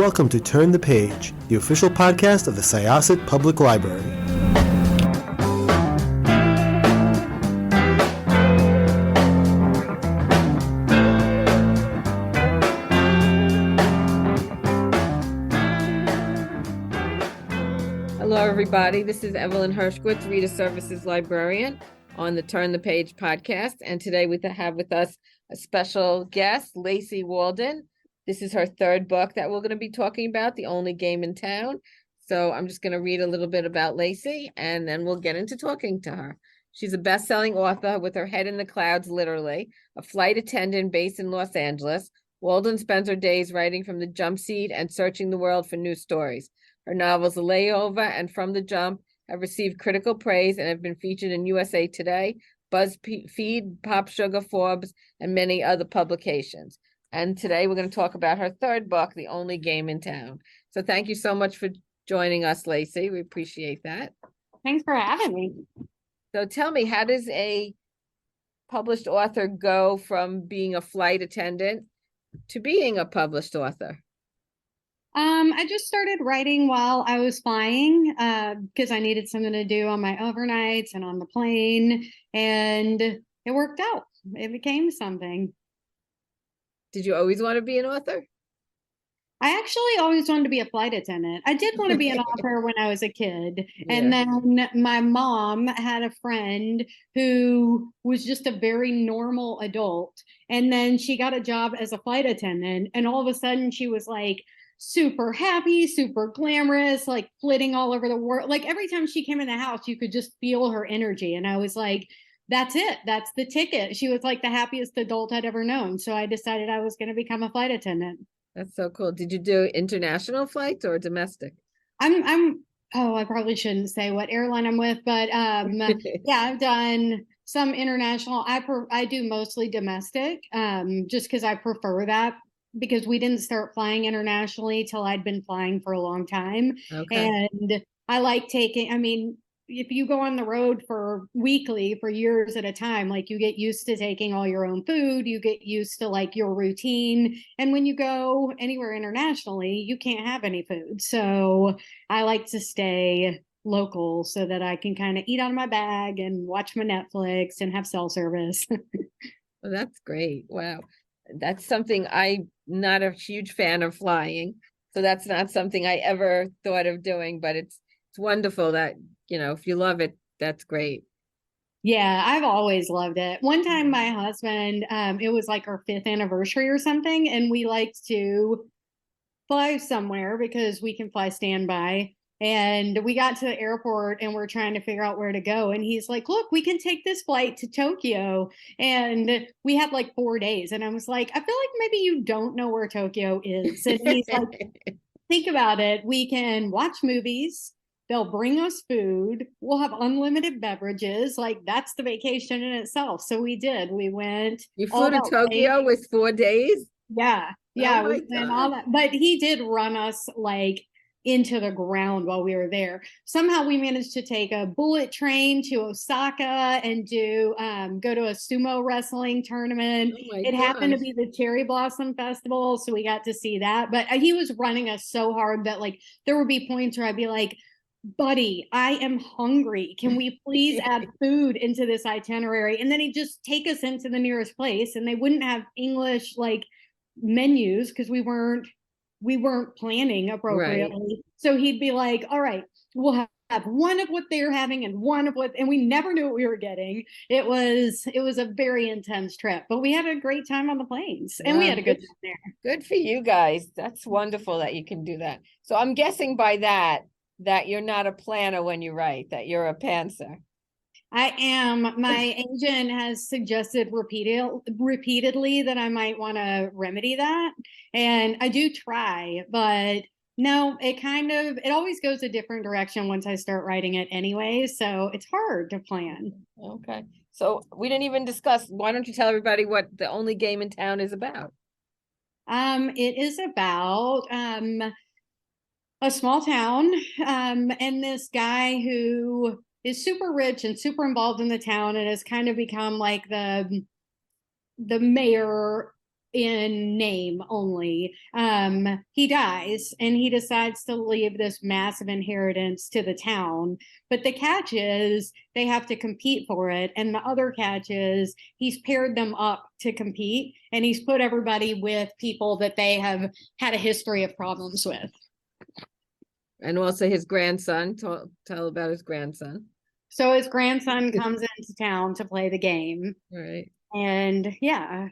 Welcome to Turn the Page, the official podcast of the Syosset Public Library. Hello, everybody. This is Evelyn Hershkowitz, Reader Services Librarian on the Turn the Page podcast. And today we have with us a special guest, Lacie Waldon. This is her third book that we're going to be talking about, The Only Game in Town. So I'm just going to read a little bit about Lacie, and then we'll get into talking to her. She's a best-selling author with her head in the clouds, literally, a flight attendant based in Los Angeles. Waldon spends her days writing from the jump seat and searching the world for new stories. Her novels, The Layover and From the Jump, have received critical praise and have been featured in USA Today, BuzzFeed, Pop Sugar, Forbes, and many other publications. And today we're going to talk about her third book, The Only Game in Town. So thank you so much for joining us, Lacie. We appreciate that. Thanks for having me. So tell me, how does a published author go from being a flight attendant to being a published author? I just started writing while I was flying because I needed something to do on my overnights and on the plane, and it worked out. It became something. Did you always want to be an author? I actually always wanted to be a flight attendant. I did want to be an author when I was a kid. Yeah. And then my mom had a friend who was just a very normal adult. And then she got a job as a flight attendant. And all of a sudden she was like super happy, super glamorous, like flitting all over the world. Like every time she came in the house, you could just feel her energy. And I was like, that's it. That's the ticket. She was like the happiest adult I'd ever known. So I decided I was going to become a flight attendant. That's so cool. Did you do international flights or domestic? I probably shouldn't say what airline I'm with, but yeah, I've done some international. I do mostly domestic, just because I prefer that, because we didn't start flying internationally till I'd been flying for a long time. Okay. And I like taking, if you go on the road for weekly for years at a time, like you get used to taking all your own food, you get used to like your routine. And when you go anywhere internationally, you can't have any food. So I like to stay local so that I can kind of eat out of my bag and watch my Netflix and have cell service. Well, that's great. Wow. That's something I'm not a huge fan of flying. So that's not something I ever thought of doing, but it's wonderful that, if you love it, that's great. Yeah, I've always loved it. One time my husband, it was like our 5th anniversary or something, and we liked to fly somewhere because we can fly standby. And we got to the airport and we're trying to figure out where to go. And he's like, look, we can take this flight to Tokyo. And we had like 4 days. And I was like, I feel like maybe you don't know where Tokyo is. And he's like, think about it. We can watch movies. They'll bring us food. We'll have unlimited beverages. Like, that's the vacation in itself. So we did. We went. You flew to Tokyo with 4 days? Yeah. Yeah. We went all that. But he did run us like into the ground while we were there. Somehow we managed to take a bullet train to Osaka and go to a sumo wrestling tournament. It happened to be the Cherry Blossom Festival, so we got to see that. But he was running us so hard that like there would be points where I'd be like, buddy, I am hungry. Can we please add food into this itinerary? And then he'd just take us into the nearest place, and they wouldn't have English like menus because we weren't planning appropriately. Right. So he'd be like, all right, we'll have one of what they're having and one of what, and we never knew what we were getting. It was a very intense trip, but we had a great time on the planes, and we had a good time there. Good for you guys. That's wonderful that you can do that. So I'm guessing by that you're not a planner when you write, that you're a pantser. I am. My agent has suggested repeatedly that I might want to remedy that. And I do try, but no, it always goes a different direction once I start writing it anyway. So it's hard to plan. Okay. So we didn't even discuss, why don't you tell everybody what The Only Game in Town is about? It is about a small town, and this guy who is super rich and super involved in the town and has kind of become like the mayor in name only. He dies and he decides to leave this massive inheritance to the town. But the catch is they have to compete for it. And the other catch is he's paired them up to compete and he's put everybody with people that they have had a history of problems with. And also his grandson, tell about his grandson. So his grandson comes into town to play the game. Right. And yeah,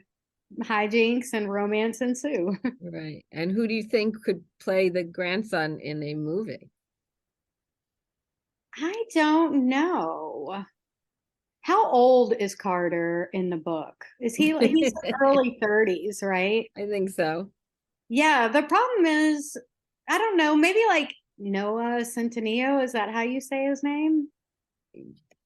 hijinks and romance ensue. Right. And who do you think could play the grandson in a movie? I don't know. How old is Carter in the book? Is he's early 30s, right? I think so. Yeah, the problem is, I don't know, maybe like Noah Centineo, is that how you say his name?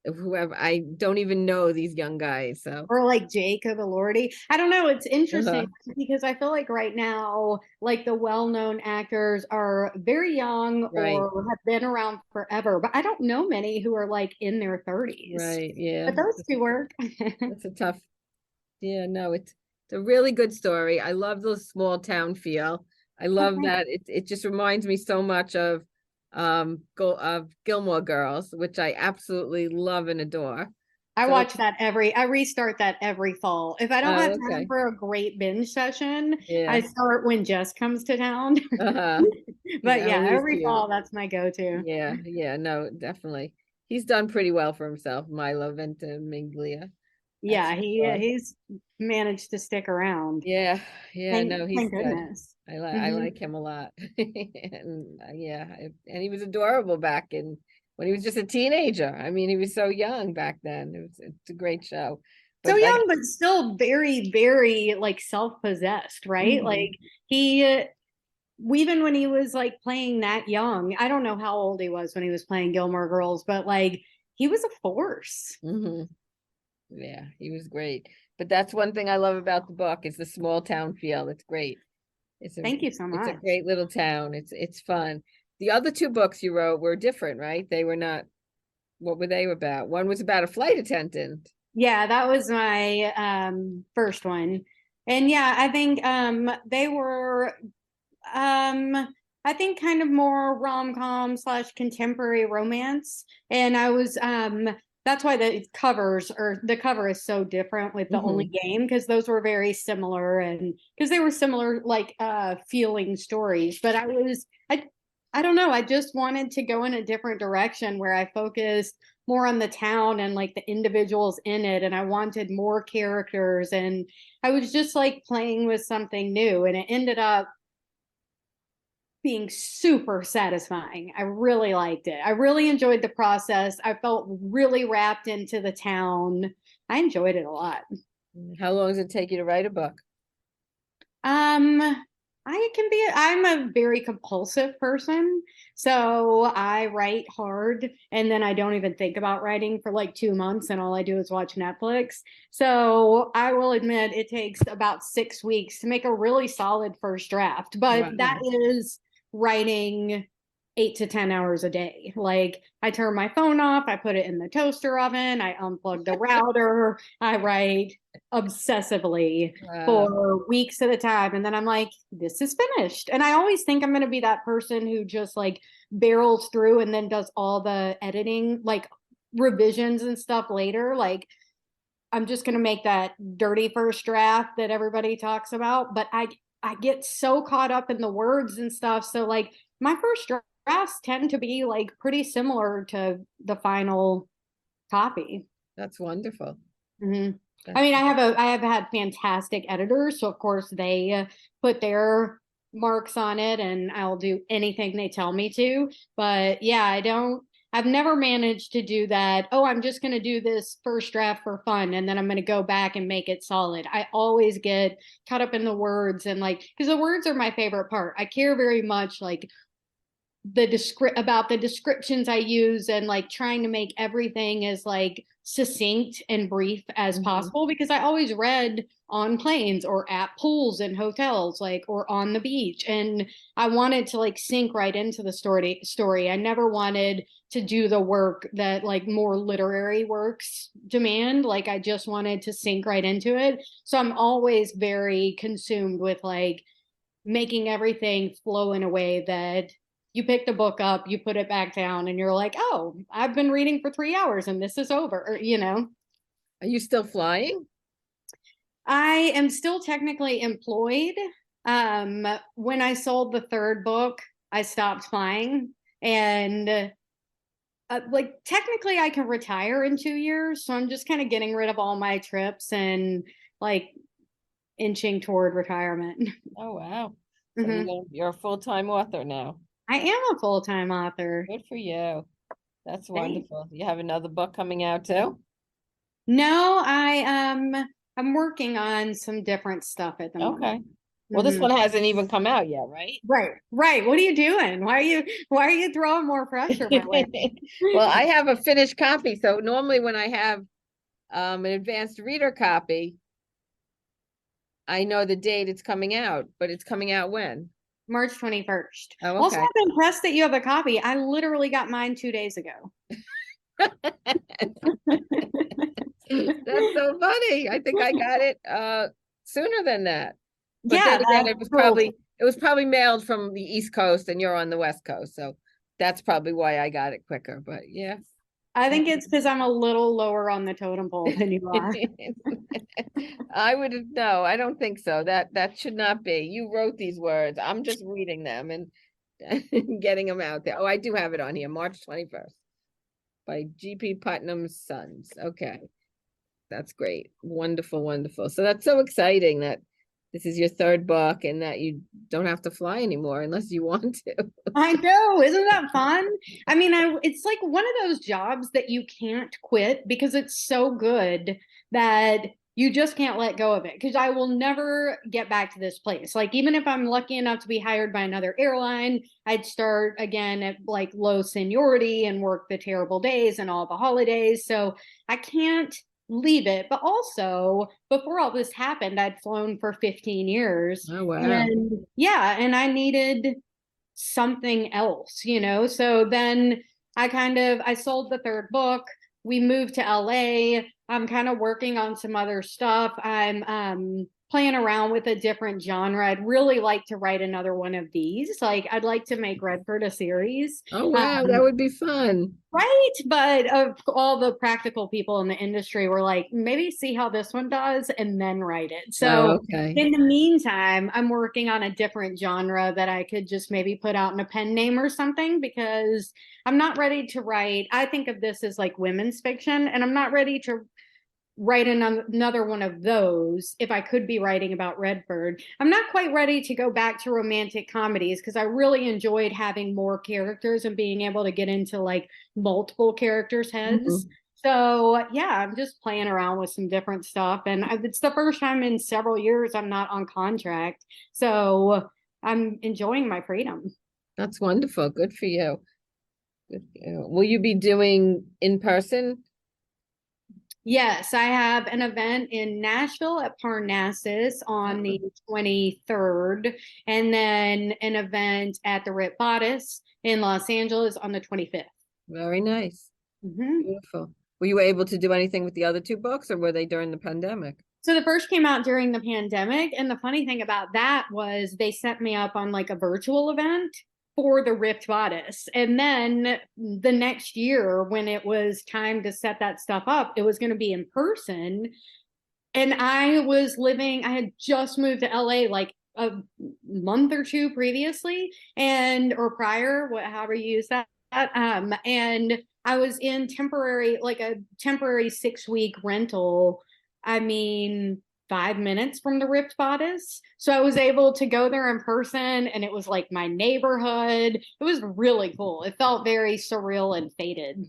Whoever, I don't even know these young guys, so. Or like Jacob Elordi. I don't know. It's interesting because I feel like right now, like the well-known actors are very young Right. or have been around forever, but I don't know many who are like in their 30s. Right, yeah. But those two work. It's a tough, yeah, no, it's a really good story. I love the small town feel. I love that it just reminds me so much of Gilmore Girls, which I absolutely love and adore. I So- watch that I restart that every fall. If I don't Oh, have time okay. for a great binge session, Yeah. I start when Jess comes to town. Uh-huh. But yeah, Emily's every cute. fall, that's my go-to. Yeah, no, definitely. He's done pretty well for himself, Milo Ventimiglia. Yeah, sure. he's managed to stick around. Yeah, no, he's Thank good. goodness. I Mhm. like him a lot. And and he was adorable back when he was just a teenager. I mean, he was so young back then. It's a great show. So But young, but still very, very like self-possessed, right? Mhm. Like he, even when he was like playing that young, I don't know how old he was when he was playing Gilmore Girls, but like he was a force. Mhm. Yeah, he was great. But that's one thing I love about the book is the small town feel. It's great. Thank you so It's a much. great little town. It's fun. The other two books you wrote were different, right? They were not, what were they about? One was about a flight attendant. Yeah, that was my first one. And yeah, I think they were I think kind of more rom-com slash contemporary romance. And I was that's why the cover is so different with the only game, because those were very similar and because they were similar like feeling stories. But I don't know, I just wanted to go in a different direction where I focused more on the town and like the individuals in it, and I wanted more characters, and I was just like playing with something new, and it ended up being super satisfying. I really liked it. I really enjoyed the process. I felt really wrapped into the town. I enjoyed it a lot. How long does it take you to write a book? I'm a very compulsive person. So I write hard and then I don't even think about writing for like 2 months and all I do is watch Netflix. So I will admit it takes about 6 weeks to make a really solid first draft, but that is writing 8 to 10 hours a day. Like I turn my phone off, I put it in the toaster oven, I unplug the router, I write obsessively for weeks at a time. And then I'm like, this is finished. And I always think I'm going to be that person who just like barrels through and then does all the editing, like revisions and stuff later. Like I'm just going to make that dirty first draft that everybody talks about. But I get so caught up in the words and stuff. So like my first drafts tend to be like pretty similar to the final copy. That's wonderful. Mm-hmm. I mean, I have had fantastic editors, so of course they put their marks on it, and I'll do anything they tell me to. But yeah, I've never managed to do that. Oh, I'm just going to do this first draft for fun, and then I'm going to go back and make it solid. I always get caught up in the words and like, because the words are my favorite part. I care very much like about the descriptions I use and like trying to make everything as like succinct and brief as possible, because I always read on planes or at pools in hotels, like, or on the beach. And I wanted to like sink right into the story. I never wanted to do the work that like more literary works demand. Like I just wanted to sink right into it. So I'm always very consumed with like making everything flow in a way that you pick the book up, you put it back down, and you're like, oh, I've been reading for 3 hours and this is over, or, you know. Are you still flying? I am still technically employed. When I sold the third book, I stopped flying, and like technically I can retire in 2 years. So I'm just kind of getting rid of all my trips and like inching toward retirement. Oh, wow. So Mhm. you're a full-time author now. I am a full-time author. Good for you. That's Thanks. wonderful. You have another book coming out too? No, I'm working on some different stuff at the moment. Okay. Well, this Mhm. one hasn't even come out yet, right? Right. What are you doing? Why are you throwing more pressure my way? Well, I have a finished copy. So normally when I have an advanced reader copy, I know the date it's coming out, but it's coming out when? March 21st. Oh, Also, okay. I'm impressed that you have a copy. I literally got mine 2 days ago. That's so funny. I think I got it sooner than that. But Yeah, then again, that's cool. it was probably mailed from the East Coast and you're on the West Coast. So that's probably why I got it quicker. But yeah. I think it's because I'm a little lower on the totem pole than you are. I would no, I don't think so. That should not be. You wrote these words. I'm just reading them and getting them out there. Oh, I do have it on here, March 21st by G.P. Putnam's Sons. Okay. That's great. Wonderful, wonderful. So that's so exciting that this is your third book and that you don't have to fly anymore unless you want to. I know, isn't that fun? I mean, it's like one of those jobs that you can't quit because it's so good that you just can't let go of it. Because I will never get back to this place. Like, even if I'm lucky enough to be hired by another airline, I'd start again at like low seniority and work the terrible days and all the holidays. So I can't leave it. But also, before all this happened, I'd flown for 15 years. Oh, wow. And yeah, and I needed something else, you know? So then I sold the third book. We moved to LA. I'm kind of working on some other stuff. I'm playing around with a different genre. I'd really like to write another one of these. Like, I'd like to make Redford a series. Oh, wow, that would be fun. Right. But of all the practical people in the industry were like, maybe see how this one does and then write it. So okay. in the meantime, I'm working on a different genre that I could just maybe put out in a pen name or something, because I'm not ready to write. I think of this as like women's fiction, and I'm not ready to write another one of those if I could be writing about Redford. I'm not quite ready to go back to romantic comedies because I really enjoyed having more characters and being able to get into like multiple characters' heads. So yeah, I'm just playing around with some different stuff. And it's the first time in several years I'm not on contract. So I'm enjoying my freedom. That's wonderful. Good for you. Good for you. Will you be doing in person? Yes, I have an event in Nashville at Parnassus on the 23rd, and then an event at the Rip Bodice in Los Angeles on the 25th. Very nice. Mm-hmm. Beautiful. Were you able to do anything with the other two books, or were they during the pandemic? So the first came out during the pandemic, and the funny thing about that was they set me up on like a virtual event for the Rift Bodice. And then the next year, when it was time to set that stuff up, it was going to be in person. And I had just moved to LA like a month or two previously, or prior, however you use that. And I was in a temporary 6-week rental. I mean, 5 minutes from the Rift Bodice. So I was able to go there in person, and it was like my neighborhood. It was really cool. It felt very surreal and faded.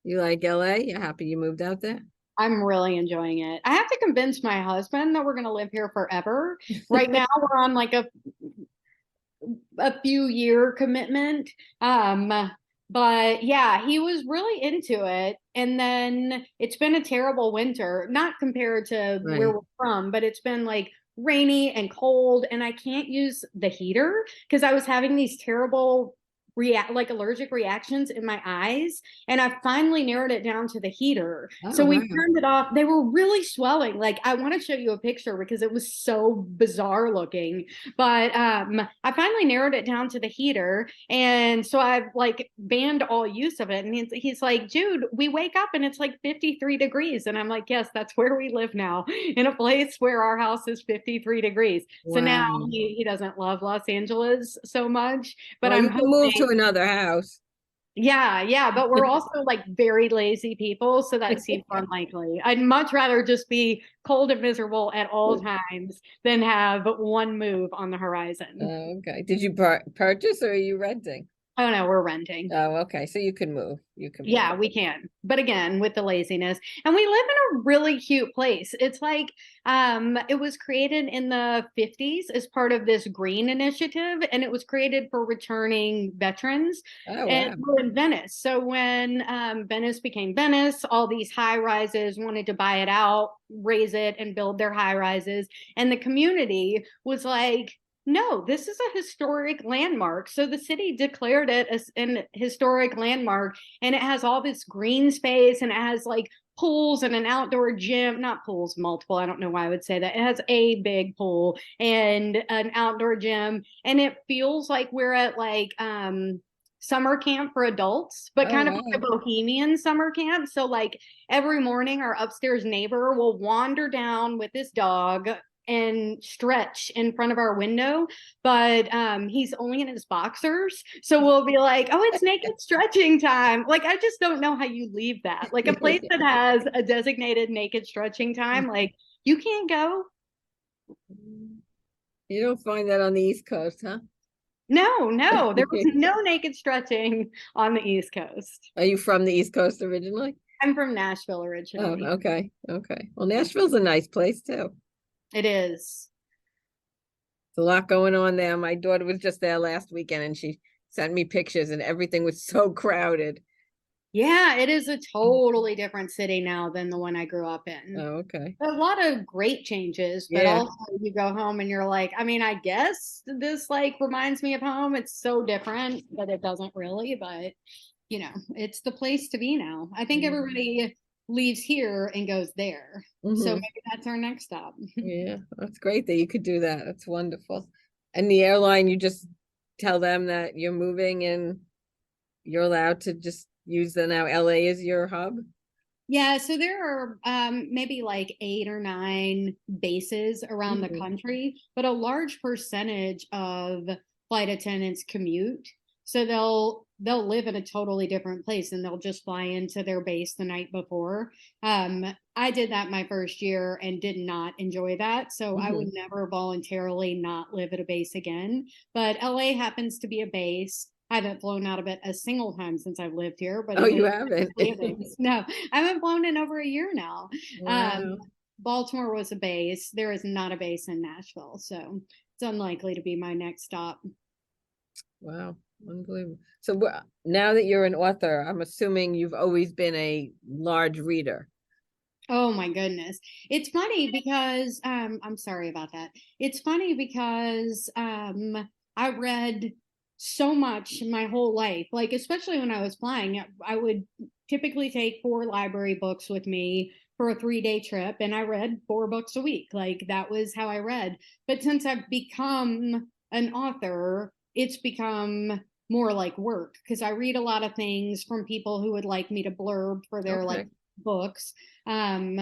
You like LA? You're happy you moved out there? I'm really enjoying it. I have to convince my husband that we're going to live here forever. Right now, we're on like a few year commitment. But yeah, he was really into it. And then it's been a terrible winter, not compared to where Right. we're from, but it's been like rainy and cold, and I can't use the heater because I was having these terrible allergic reactions in my eyes, and I finally narrowed it down to the heater. Oh, So we wow. turned it off. They were really swelling. Like, I want to show you a picture because it was so bizarre looking. But I finally narrowed it down to the heater, and so I've like banned all use of it. And he's like, Jude, we wake up and it's like 53 degrees, and I'm like, yes, that's where we live now, in a place where our house is 53 degrees. So now Wow. he doesn't love Los Angeles so much, but Well, I'm you can move hoping. to another house. Yeah, but we're also like very lazy people, so that seems unlikely. I'd much rather just be cold and miserable at all times than have one move on the horizon. Oh, okay. Did you purchase or are you renting? Oh no, we're renting. Oh, okay. So you can move. You can move. Yeah, we can. But again, with the laziness. And we live in a really cute place. It's like it was created in the 50s as part of this green initiative, and it was created for returning veterans. Oh, And wow. we're in Venice. So when Venice became Venice, all these high rises wanted to buy it out, raise it, and build their high rises. And the community was like, no, this is a historic landmark. So the city declared it as an historic landmark, and it has all this green space, and it has like pools and an outdoor gym, not pools, multiple. I don't know why I would say that. It has a big pool and an outdoor gym, and it feels like we're at like summer camp for adults, but Oh, kind of wow. like a bohemian summer camp. So like every morning our upstairs neighbor will wander down with his dog and stretch in front of our window, but he's only in his boxers, so we'll be like, oh, it's naked stretching time. Like, I just don't know how you leave that, like a place that has a designated naked stretching time, like you can't go. You don't find that on the East Coast, huh? No, there was no naked stretching on the East Coast. Are you from the East Coast originally? I'm from Nashville Oh, originally. okay. Okay. Well, Nashville's a nice place too. It is. There's a lot going on there. My daughter was just there last weekend and she sent me pictures and everything was so crowded. Yeah, it is a totally different city now than the one I grew up in. Oh, okay. A lot of great changes, but Yeah. also you go home and you're like, I mean, I guess this like reminds me of home. It's so different, but it doesn't really. But it's the place to be now. I think everybody leaves here and goes there. So Mhm. maybe that's our next stop. Yeah, that's great that you could do that. That's wonderful. And the airline, you just tell them that you're moving and you're allowed to just use the now LA as your hub. Yeah, so there are maybe like 8 or 9 bases around the country, but a large percentage of flight attendants commute. So they'll live in a totally different place and they'll just fly into their base the night before. I did that my first year and did not enjoy that. So I would never voluntarily not live at a base again. But LA happens to be a base. I haven't flown out of it a single time since I've lived here, but Oh, it you is haven't? technically a base. No, I haven't flown in over a year now. Wow. Baltimore was a base. There is not a base in Nashville, so it's unlikely to be my next stop. Wow. Unbelievable. So now that you're an author, I'm assuming you've always been a large reader. Oh my goodness. It's funny because I'm sorry about that. It's funny because I read so much my whole life. Like, especially when I was flying, I would typically take 4 library books with me for a 3-day trip, and I read 4 books a week. Like, that was how I read. But since I've become an author, it's become more like work because I read a lot of things from people who would like me to blurb for their like books. And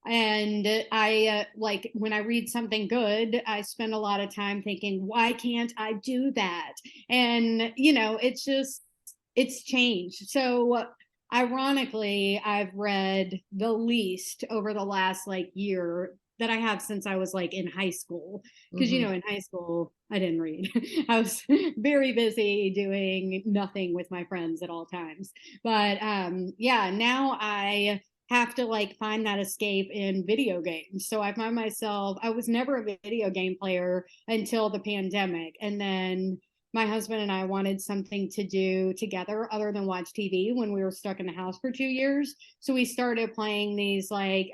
I like when I read something good, I spend a lot of time thinking, why can't I do that? And it's changed. So ironically, I've read the least over the last like year that I have since I was like in high school. Because in high school I didn't read. I was very busy doing nothing with my friends at all times. But now I have to like find that escape in video games. So I find myself, I was never a video game player until the pandemic. And then my husband and I wanted something to do together other than watch TV when we were stuck in the house for 2 years. So we started playing these like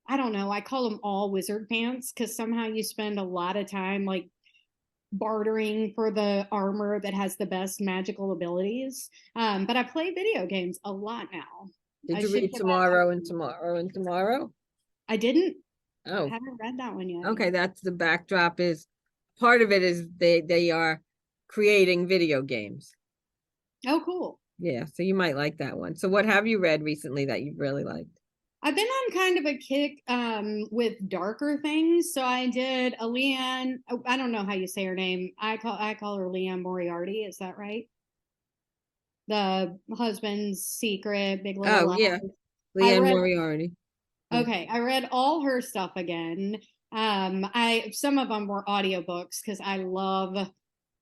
I don't know, I call them all wizard pants because somehow you spend a lot of time like bartering for the armor that has the best magical abilities. But I play video games a lot now. Did I you should read get Tomorrow and Tomorrow and Tomorrow? I didn't. I Oh, haven't read that one yet. okay. That's the backdrop is part of it is they are creating video games. Oh, cool. Yeah, so you might like that one. So what have you read recently that you've really liked? I've been on kind of a kick with darker things. So I did a Leanne. I don't know how you say her name. I call her Leanne Moriarty. Is that right? The husband's secret, Big Little Oh, Lies. yeah. I Leanne read. Moriarty. Okay, I read all her stuff again. I some of them were audiobooks because I love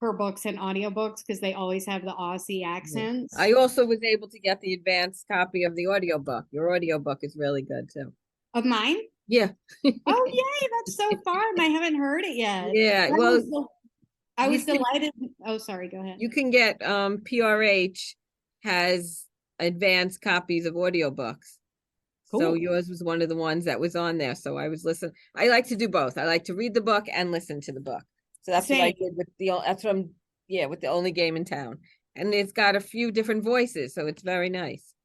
her books and audiobooks because they always have the Aussie accents. I also was able to get the advanced copy of the audiobook. Your audiobook is really good too. Of mine? Yeah. Oh, yay, that's so fun. I haven't heard it yet. Yeah, well, I you was can delighted. Oh, sorry, go ahead. you can get PRH has advanced copies of audiobooks. So Cool. yours was one of the ones that was on there. So I was listening. I like to do both. I like to read the book and listen to the book. So that's what I Same. did with that's what I'm, yeah, with the only game in town. And it's got a few different voices, so it's very nice.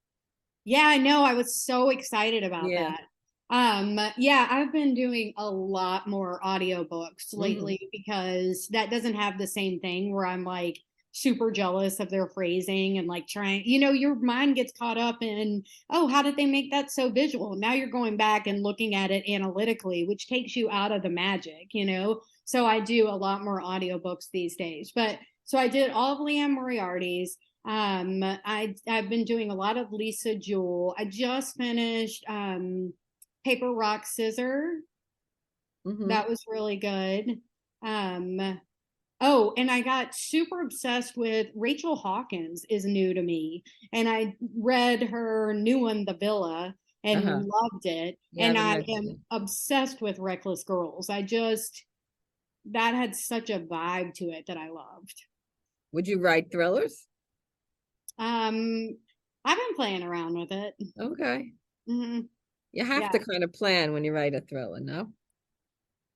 Yeah, I know. I was so excited about Yeah. that. Yeah, I've been doing a lot more audiobooks lately because that doesn't have the same thing where I'm like super jealous of their phrasing and like trying, your mind gets caught up in, oh, how did they make that so visual? Now you're going back and looking at it analytically, which takes you out of the magic. So I do a lot more audiobooks these days. But so I did all of Leanne Moriarty's. I've been doing a lot of Lisa Jewell. I just finished Paper Rock Scissor. That was really good. Oh, and I got super obsessed with Rachel Hawkins is new to me. And I read her new one, The Villa, and loved it. Yeah, And I haven't read am it. obsessed with Reckless Girls. That had such a vibe to it that I loved. Would you write thrillers? I've been playing around with it. Okay. Hmm. You have Yeah. to kind of plan when you write a thriller, no?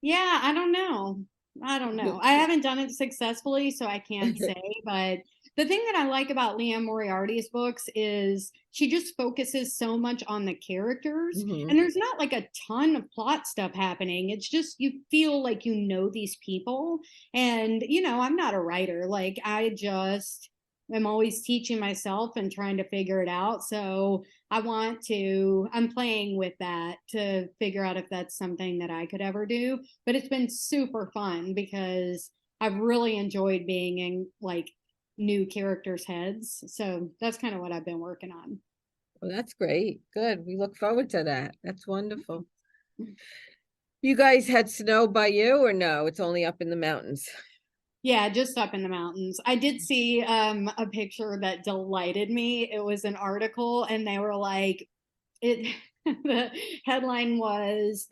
Yeah, I don't know. I haven't done it successfully, so I can't say. But the thing that I like about Leanne Moriarty's books is she just focuses so much on the characters, and there's not like a ton of plot stuff happening. It's just you feel like you know these people, and I'm not a writer. Like I just am always teaching myself and trying to figure it out. So I'm playing with that to figure out if that's something that I could ever do. But it's been super fun because I've really enjoyed being in like new characters' heads. So that's kind of what I've been working on. Well, that's great. Good. We look forward to that. That's wonderful. You guys had snow by you or no? It's only up in the mountains. Yeah, just up in the mountains. I did see a picture that delighted me. It was an article and they were like it the headline was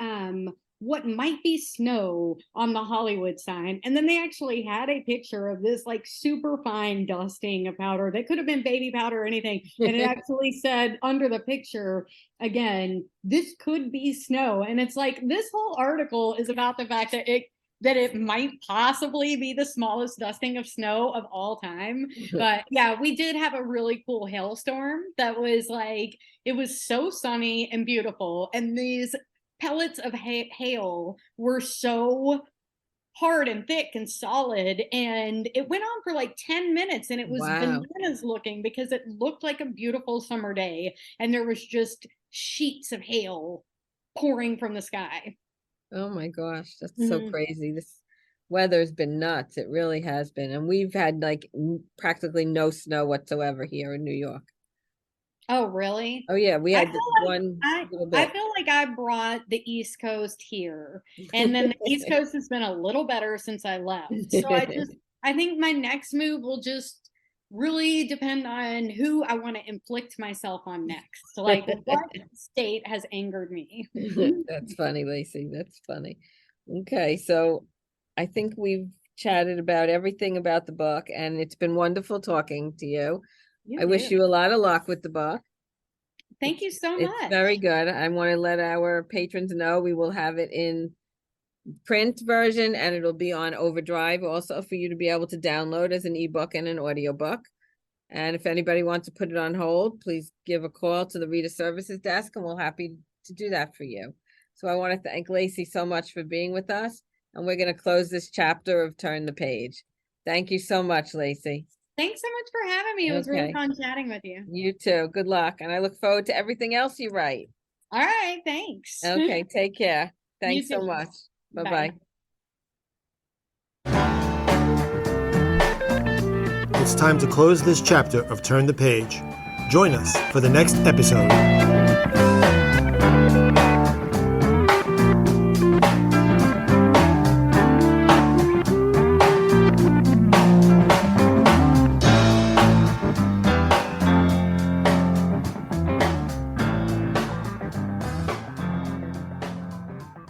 what might be snow on the Hollywood sign. And then they actually had a picture of this like super fine dusting of powder that could have been baby powder or anything. And it actually said under the picture, again, this could be snow. And it's like this whole article is about the fact that it might possibly be the smallest dusting of snow of all time. But yeah, we did have a really cool hailstorm that was like, it was so sunny and beautiful. And these pellets of hail were so hard and thick and solid. And it went on for like 10 minutes and it was bananas looking because it looked like a beautiful summer day. And there was just sheets of hail pouring from the sky. Oh my gosh, that's so crazy. This weather's been nuts. It really has been. And we've had like practically no snow whatsoever here in New York. Oh, really? Oh yeah, we had little bit. I feel like I brought the East Coast here, and then the East Coast has been a little better since I left. So I think my next move will just really depend on who I want to inflict myself on next. So like what state has angered me? That's funny, Lacie. That's funny. Okay, so I think we've chatted about everything about the book, and it's been wonderful talking to you. You I wish too. you a lot of luck with the book. Thank you so It's much. very good. I want to let our patrons know we will have it in print version, and it'll be on Overdrive also for you to be able to download as an ebook and an audiobook. And if anybody wants to put it on hold, please give a call to the Reader Services Desk, and we're happy to do that for you. So I want to thank Lacie so much for being with us, and we're going to close this chapter of Turn the Page. Thank you so much, Lacie. Thanks so much for having me. It was really Okay. fun chatting with you. You too. Good luck, and I look forward to everything else you write. All right, thanks. Okay, take care. Thanks so too. much. Bye. Bye-bye. It's time to close this chapter of Turn the Page. Join us for the next episode.